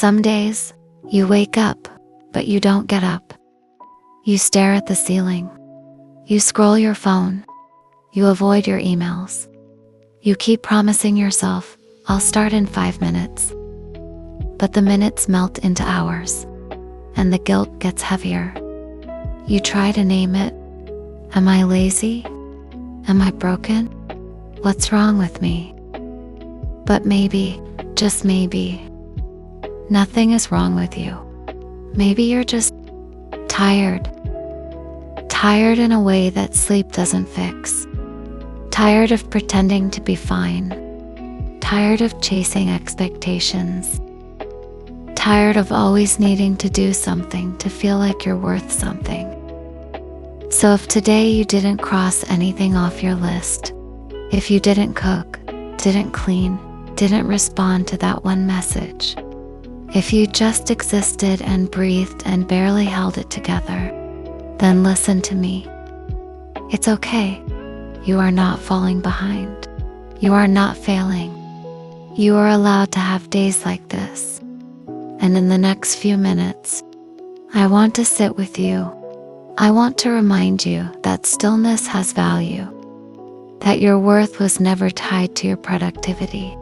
Some days, you wake up, but you don't get up. You stare at the ceiling. You scroll your phone. You avoid your emails. You keep promising yourself, I'll start in 5 minutes. But the minutes melt into hours, and the guilt gets heavier. You try to name it. Am I lazy? Am I broken? What's wrong with me? But maybe, just maybe, nothing is wrong with you. Maybe you're just tired. Tired in a way that sleep doesn't fix. Tired of pretending to be fine. Tired of chasing expectations. Tired of always needing to do something to feel like you're worth something. So if today you didn't cross anything off your list, if you didn't cook, didn't clean, didn't respond to that one message, if you just existed and breathed and barely held it together, then listen to me. It's okay. You are not falling behind. You are not failing. You are allowed to have days like this. And in the next few minutes, I want to sit with you. I want to remind you that stillness has value, that your worth was never tied to your productivity.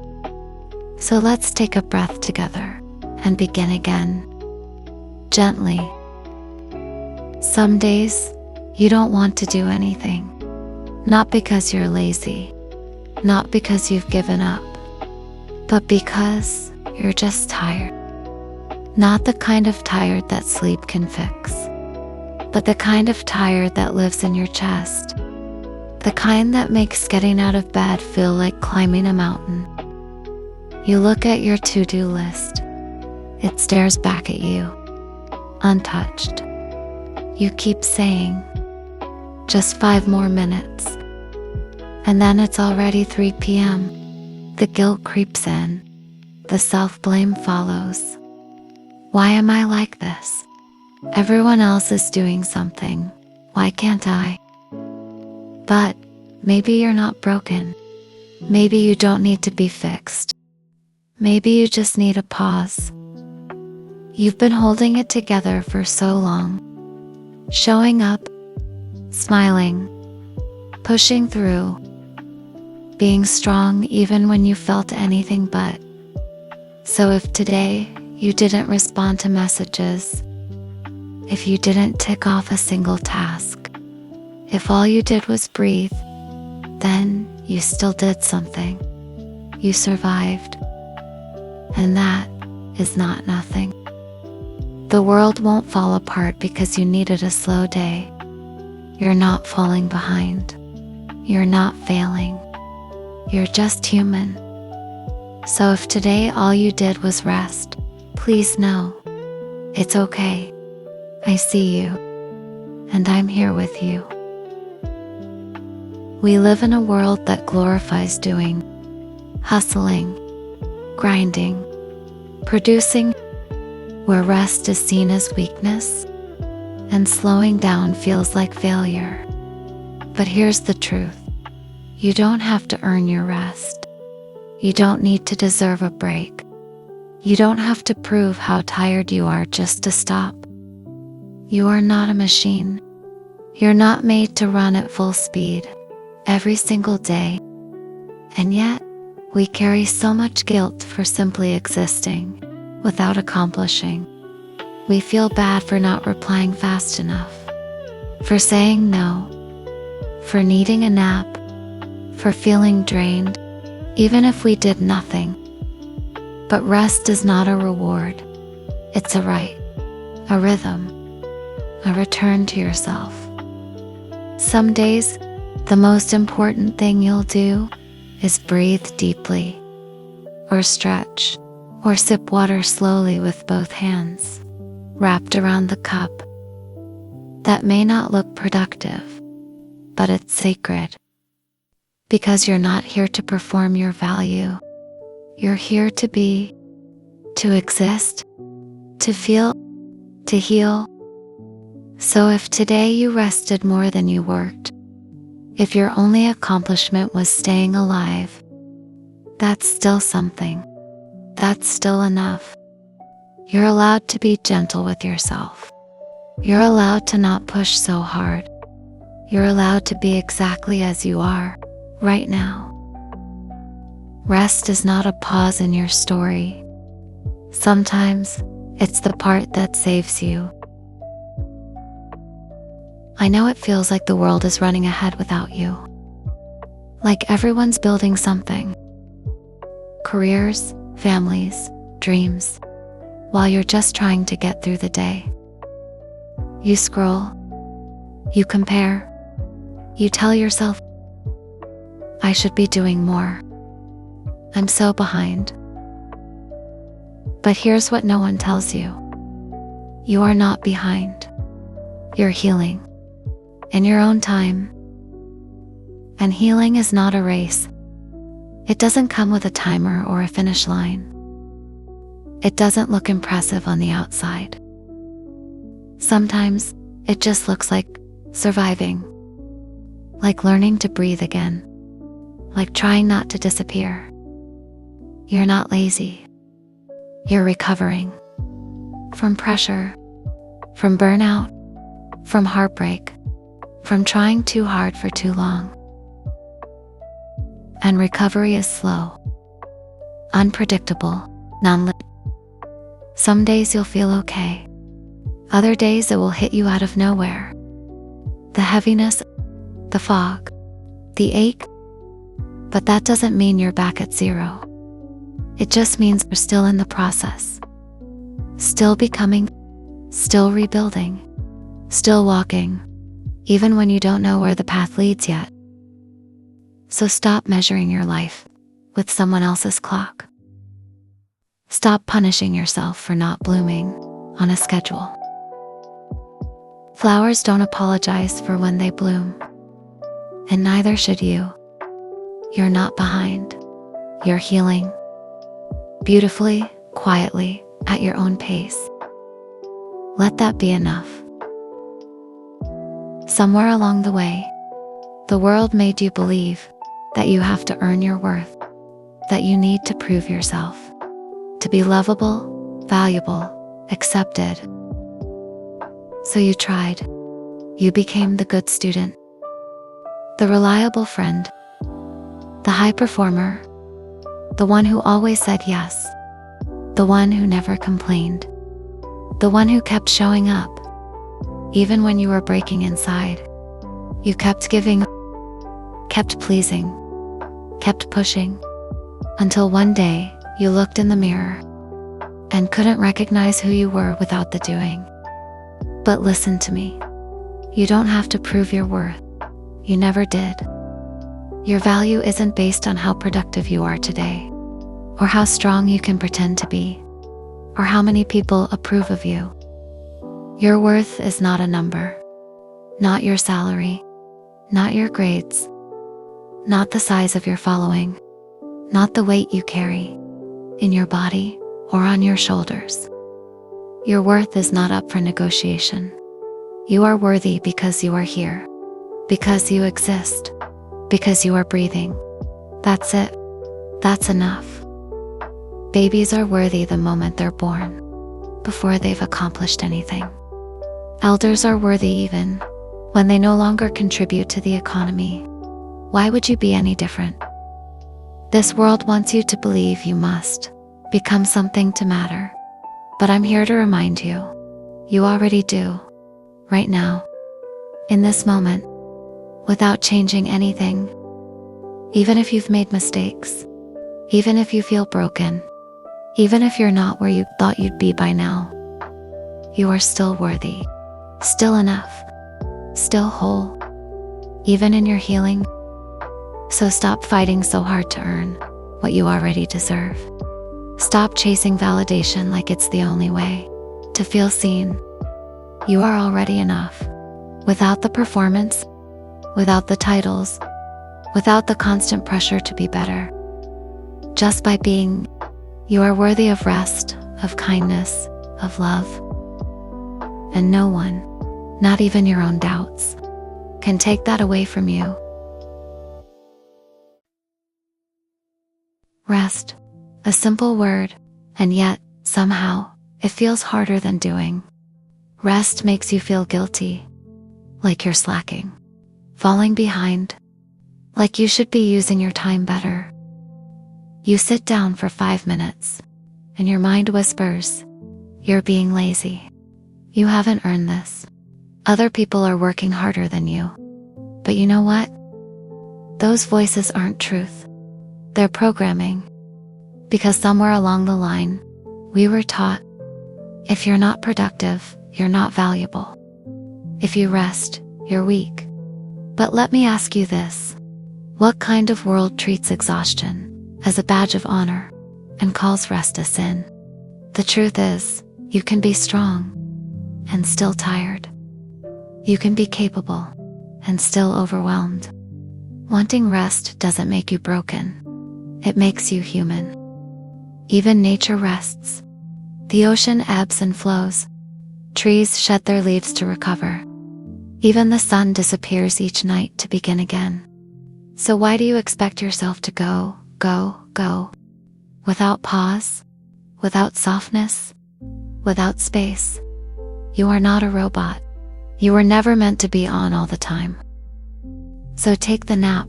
So let's take a breath together and begin again, gently. Some days, you don't want to do anything, not because you're lazy, not because you've given up, but because you're just tired. Not the kind of tired that sleep can fix, but the kind of tired that lives in your chest, the kind that makes getting out of bed feel like climbing a mountain. You look at your to-do list. It stares back at you, untouched. You keep saying, just 5 more minutes. And then it's already 3 p.m. The guilt creeps in. The self-blame follows. Why am I like this? Everyone else is doing something. Why can't I? But maybe you're not broken. Maybe you don't need to be fixed. Maybe you just need a pause. You've been holding it together for so long. Showing up, smiling, pushing through, being strong even when you felt anything but. So if today you didn't respond to messages, if you didn't tick off a single task, if all you did was breathe, then you still did something. You survived. And that is not nothing. The world won't fall apart because you needed a slow day. You're not falling behind. You're not failing. You're just human. So if today all you did was rest, please know, it's okay. I see you, and I'm here with you. We live in a world that glorifies doing, hustling, grinding, producing, where rest is seen as weakness, and slowing down feels like failure. But here's the truth. You don't have to earn your rest. You don't need to deserve a break. You don't have to prove how tired you are just to stop. You are not a machine. You're not made to run at full speed every single day. And yet, we carry so much guilt for simply existing without accomplishing. We feel bad for not replying fast enough, for saying no, for needing a nap, for feeling drained, even if we did nothing. But rest is not a reward. It's a right, a rhythm, a return to yourself. Some days, the most important thing you'll do is breathe deeply, or stretch, or sip water slowly with both hands, wrapped around the cup. That may not look productive, but it's sacred. Because you're not here to perform your value. You're here to be, to exist, to feel, to heal. So if today you rested more than you worked, if your only accomplishment was staying alive, that's still something. That's still enough. You're allowed to be gentle with yourself. You're allowed to not push so hard. You're allowed to be exactly as you are, right now. Rest is not a pause in your story. Sometimes, it's the part that saves you. I know it feels like the world is running ahead without you. Like everyone's building something. Careers, families, dreams, while you're just trying to get through the day. You scroll, you compare, you tell yourself, I should be doing more. I'm so behind. But here's what no one tells you. You are not behind. You're healing. In your own time. And healing is not a race. It doesn't come with a timer or a finish line. It doesn't look impressive on the outside. Sometimes, it just looks like surviving. Like learning to breathe again. Like trying not to disappear. You're not lazy. You're recovering. From pressure. From burnout. From heartbreak. From trying too hard for too long. And recovery is slow. Unpredictable. Non-linear. Some days you'll feel okay. Other days it will hit you out of nowhere. The heaviness, the fog, the ache. But that doesn't mean you're back at zero. It just means we're still in the process. Still becoming, still rebuilding, still walking, even when you don't know where the path leads yet. So stop measuring your life with someone else's clock. Stop punishing yourself for not blooming on a schedule. Flowers don't apologize for when they bloom, and neither should you. You're not behind. You're healing. Beautifully, quietly, at your own pace. Let that be enough. Somewhere along the way, the world made you believe that you have to earn your worth, that you need to prove yourself, to be lovable, valuable, accepted. So you tried. You became the good student, the reliable friend, the high performer, the one who always said yes, the one who never complained, the one who kept showing up, even when you were breaking inside. You kept giving, kept pleasing, kept pushing, until one day you looked in the mirror and couldn't recognize who you were without the doing. But listen to me. You don't have to prove your worth. You never did. Your value isn't based on how productive you are today, or how strong you can pretend to be, or how many people approve of you. Your worth is not a number, not your salary, not your grades, not the size of your following, not the weight you carry in your body or on your shoulders. Your worth is not up for negotiation. You are worthy because you are here, because you exist, because you are breathing. That's it. That's enough. Babies are worthy the moment they're born, before they've accomplished anything. Elders are worthy even when they no longer contribute to the economy. Why would you be any different? This world wants you to believe you must become something to matter. But I'm here to remind you, you already do, right now, in this moment, without changing anything. Even if you've made mistakes, even if you feel broken, even if you're not where you thought you'd be by now, you are still worthy, still enough, still whole, even in your healing. So stop fighting so hard to earn what you already deserve. Stop chasing validation like it's the only way to feel seen. You are already enough, without the performance, without the titles, without the constant pressure to be better. Just by being, you are worthy of rest, of kindness, of love. And no one, not even your own doubts, can take that away from you. Rest. A simple word, and yet, somehow, It feels harder than doing. Rest makes you feel guilty, like you're slacking, falling behind, like you should be using your time better. You sit down for 5 minutes, and your mind whispers, "You're being lazy. You haven't earned this. Other people are working harder than you." But you know what? Those voices aren't truth. They're programming. Because somewhere along the line, we were taught, if you're not productive, you're not valuable. If you rest, you're weak. But let me ask you this. What kind of world treats exhaustion as a badge of honor and calls rest a sin? The truth is, you can be strong and still tired. You can be capable and still overwhelmed. Wanting rest doesn't make you broken. It makes you human. Even nature rests. The ocean ebbs and flows. Trees shed their leaves to recover. Even the sun disappears each night to begin again. So why do you expect yourself to go, without pause, without softness, without space? You are not a robot. You were never meant to be on all the time. So take the nap.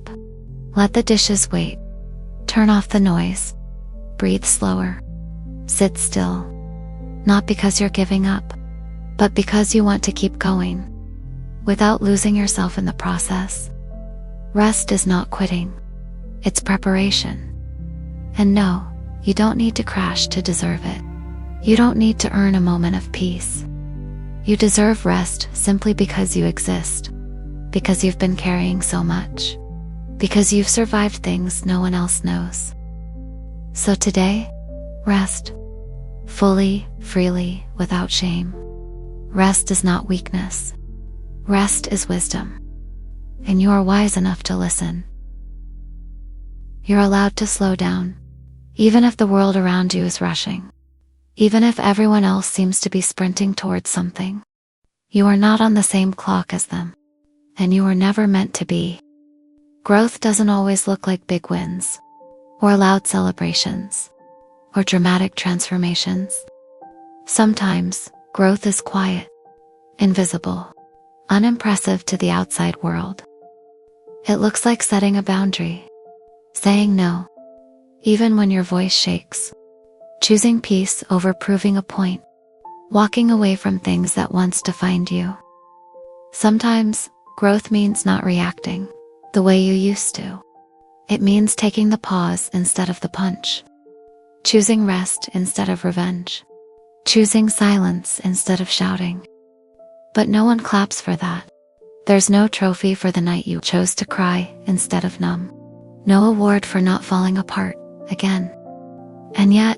Let the dishes wait. Turn off the noise. Breathe slower. Sit still. Not because you're giving up, but because you want to keep going, without losing yourself in the process. Rest is not quitting. It's preparation. And no, you don't need to crash to deserve it. You don't need to earn a moment of peace. You deserve rest simply because you exist, because you've been carrying so much, because you've survived things no one else knows. So today, rest. Fully, freely, without shame. Rest is not weakness. Rest is wisdom. And you are wise enough to listen. You're allowed to slow down, even if the world around you is rushing. Even if everyone else seems to be sprinting towards something. You are not on the same clock as them. And you were never meant to be. Growth doesn't always look like big wins, or loud celebrations, or dramatic transformations. Sometimes, growth is quiet, invisible, unimpressive to the outside world. It looks like setting a boundary, saying no, even when your voice shakes, choosing peace over proving a point, walking away from things that once defined you. Sometimes, growth means not reacting the way you used to. It means taking the pause instead of the punch, choosing rest instead of revenge, choosing silence instead of shouting. But no one claps for that. There's no trophy for the night you chose to cry instead of numb. No award for not falling apart again. And yet,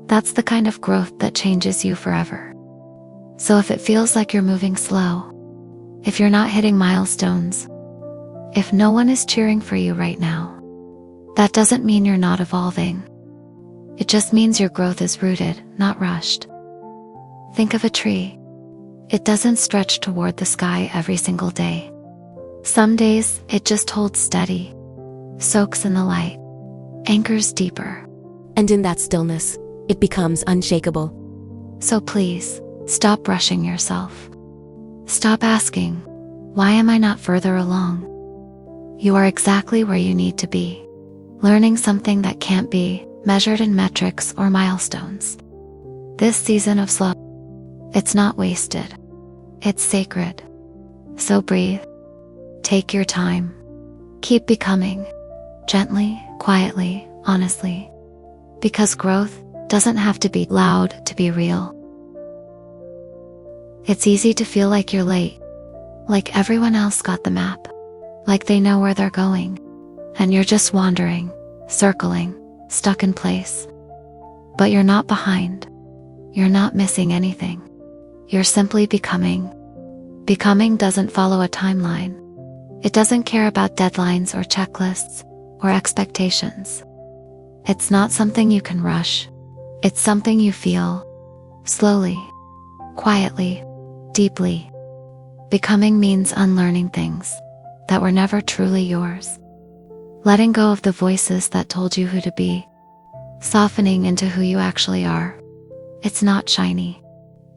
that's the kind of growth that changes you forever. So if it feels like you're moving slow, if you're not hitting milestones, if no one is cheering for you right now, that doesn't mean you're not evolving. It just means your growth is rooted, not rushed. Think of a tree. It doesn't stretch toward the sky every single day. Some days, it just holds steady, soaks in the light, anchors deeper. And in that stillness, it becomes unshakable. So please, stop rushing yourself. Stop asking, why am I not further along? You are exactly where you need to be, learning something that can't be measured in metrics or milestones. This season of slow, it's not wasted. It's sacred. So breathe. Take your time. Keep becoming. Gently, quietly, honestly. Because growth doesn't have to be loud to be real. It's easy to feel like you're late, like everyone else got the map, like they know where they're going, and you're just wandering, circling, stuck in place. But you're not behind. You're not missing anything. You're simply becoming. Becoming doesn't follow a timeline. It doesn't care about deadlines or checklists or expectations. It's not something you can rush. It's something you feel, slowly, quietly, deeply. Becoming means unlearning things that were never truly yours. Letting go of the voices that told you who to be, softening into who you actually are. It's not shiny.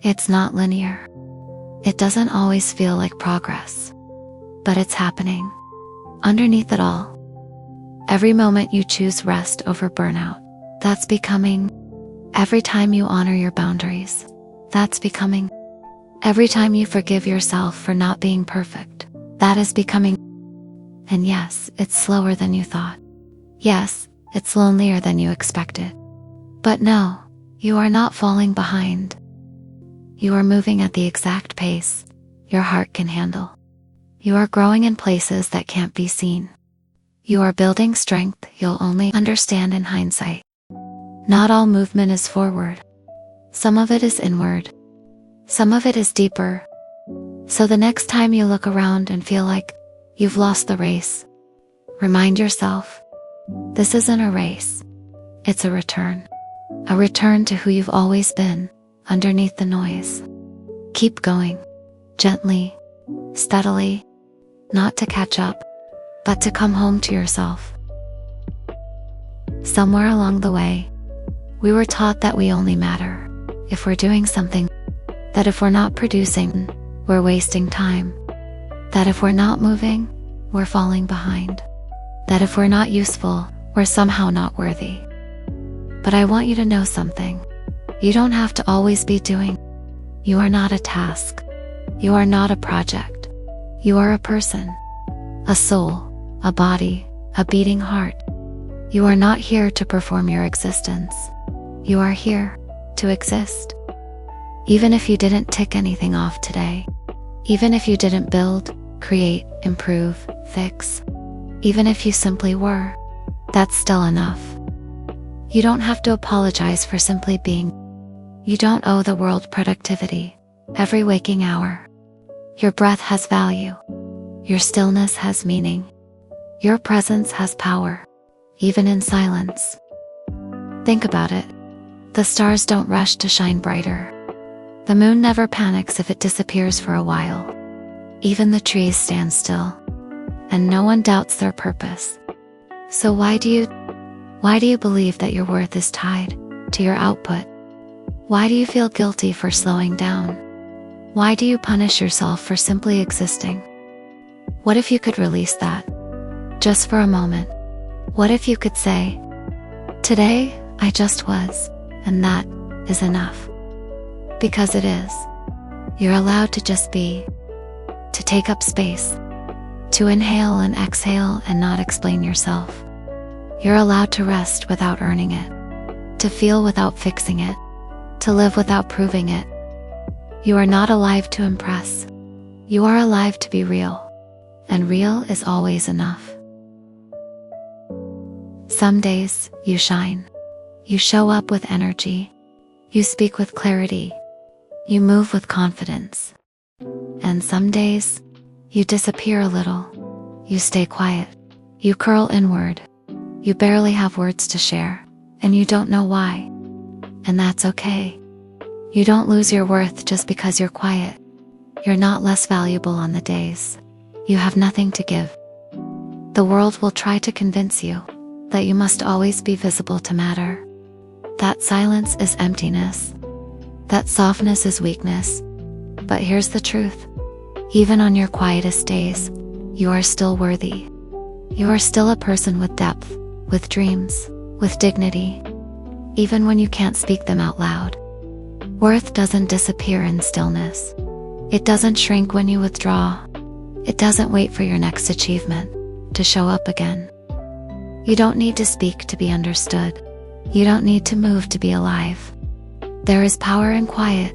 It's not linear. It doesn't always feel like progress. But it's happening. Underneath it all. Every moment you choose rest over burnout, that's becoming. Every time you honor your boundaries, that's becoming. Every time you forgive yourself for not being perfect, that is becoming. And yes, it's slower than you thought. Yes, it's lonelier than you expected. But no, you are not falling behind. You are moving at the exact pace your heart can handle. You are growing in places that can't be seen. You are building strength you'll only understand in hindsight. Not all movement is forward. Some of it is inward. Some of it is deeper. So the next time you look around and feel like you've lost the race, remind yourself, this isn't a race. It's a return. A return to who you've always been, underneath the noise. Keep going. Gently. Steadily. Not to catch up, but to come home to yourself. Somewhere along the way, we were taught that we only matter if we're doing something, that if we're not producing, we're wasting time, that if we're not moving, we're falling behind, that if we're not useful, we're somehow not worthy. But I want you to know something. You don't have to always be doing. You are not a task. You are not a project. You are a person, a soul, a body, a beating heart. You are not here to perform your existence. You are here to exist. Even if you didn't tick anything off today, even if you didn't build, create, improve, fix, even if you simply were, that's still enough. You don't have to apologize for simply being. You don't owe the world productivity every waking hour. Your breath has value. Your stillness has meaning. Your presence has power, even in silence. Think about it. The stars don't rush to shine brighter. The moon never panics if it disappears for a while. Even the trees stand still, and no one doubts their purpose. So why do you believe that your worth is tied to your output? Why do you feel guilty for slowing down? Why do you punish yourself for simply existing? What if you could release that? Just for a moment. What if you could say, today, I just was, and that is enough. Because it is. You're allowed to just be. To take up space. To inhale and exhale and not explain yourself. You're allowed to rest without earning it. To feel without fixing it. To live without proving it. You are not alive to impress. You are alive to be real. And real is always enough. Some days, you shine. You show up with energy. You speak with clarity. You move with confidence. And some days, you disappear a little. You stay quiet. You curl inward. You barely have words to share, and you don't know why. And that's okay. You don't lose your worth just because you're quiet. You're not less valuable on the days you have nothing to give. The world will try to convince you that you must always be visible to matter. That silence is emptiness. That softness is weakness. But here's the truth. Even on your quietest days, you are still worthy. You are still a person with depth, with dreams, with dignity. Even when you can't speak them out loud. Worth doesn't disappear in stillness. It doesn't shrink when you withdraw. It doesn't wait for your next achievement to show up again. You don't need to speak to be understood. You don't need to move to be alive. There is power in quiet.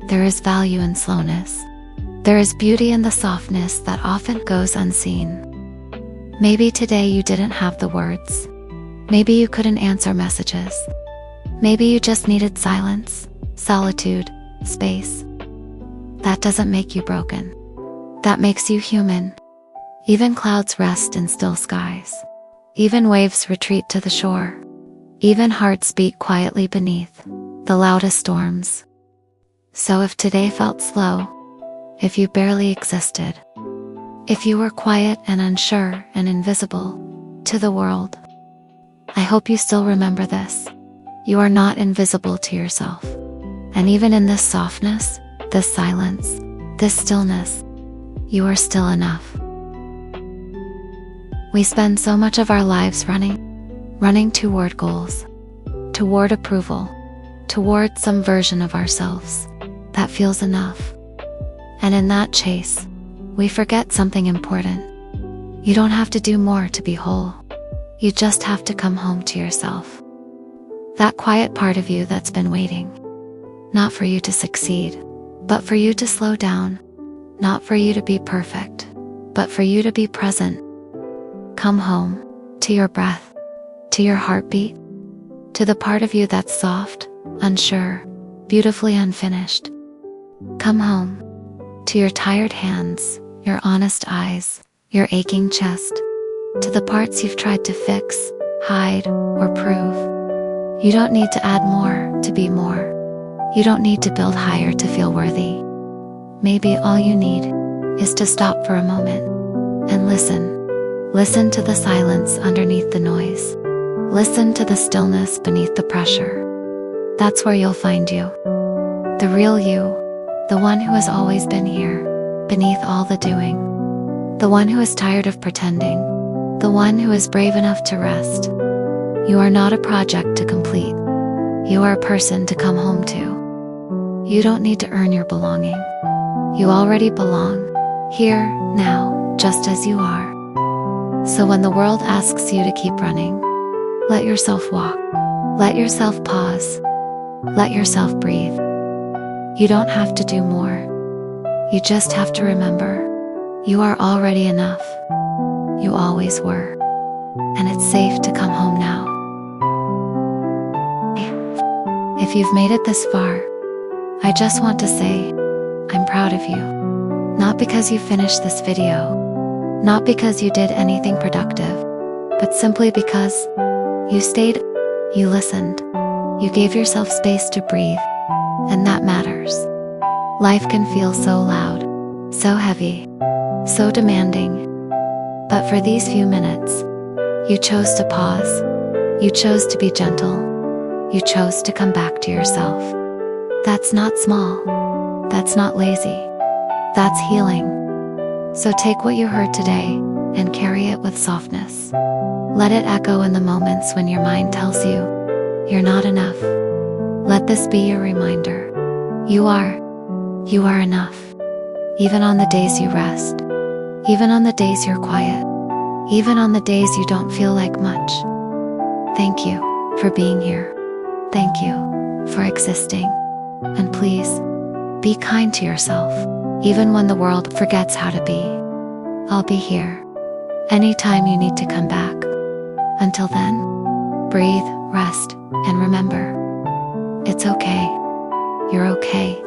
There is value in slowness. There is beauty in the softness that often goes unseen. Maybe today you didn't have the words. Maybe you couldn't answer messages. Maybe you just needed silence, solitude, space. That doesn't make you broken. That makes you human. Even clouds rest in still skies. Even waves retreat to the shore. Even hearts beat quietly beneath the loudest storms. So if today felt slow, if you barely existed, if you were quiet and unsure and invisible to the world, I hope you still remember this. You are not invisible to yourself. And even in this softness, this silence, this stillness, you are still enough. We spend so much of our lives running toward goals, toward approval, toward some version of ourselves that feels enough. And in that chase, we forget something important. You don't have to do more to be whole. You just have to come home to yourself. That quiet part of you that's been waiting. Not for you to succeed, but for you to slow down. Not for you to be perfect, but for you to be present. Come home, to your breath, to your heartbeat, to the part of you that's soft, unsure, beautifully unfinished. Come home, to your tired hands, your honest eyes, your aching chest, to the parts you've tried to fix, hide, or prove. You don't need to add more to be more. You don't need to build higher to feel worthy. Maybe all you need is to stop for a moment and listen. Listen to the silence underneath the noise. Listen to the stillness beneath the pressure. That's where you'll find you. The real you, the one who has always been here, beneath all the doing. The one who is tired of pretending. The one who is brave enough to rest. You are not a project to complete. You are a person to come home to. You don't need to earn your belonging. You already belong, here, now, just as you are. So when the world asks you to keep running, let yourself walk. Let yourself pause. Let yourself breathe. You don't have to do more. You just have to remember, you are already enough. You always were. And it's safe to come home now. If you've made it this far, I just want to say, I'm proud of you. Not because you finished this video, not because you did anything productive, but simply because you stayed, you listened, you gave yourself space to breathe, and that matters. Life can feel so loud, so heavy, so demanding, but for these few minutes, you chose to pause, you chose to be gentle, you chose to come back to yourself. That's not small, that's not lazy, that's healing. So take what you heard today and carry it with softness. Let it echo in the moments when your mind tells you you're not enough. Let this be your reminder. You are enough. Even on the days you rest, even on the days you're quiet, even on the days you don't feel like much. Thank you for being here. Thank you for existing. And please, be kind to yourself. Even when the world forgets how to be, I'll be here. Anytime you need to come back. Until then, breathe, rest, and remember, it's okay. You're okay.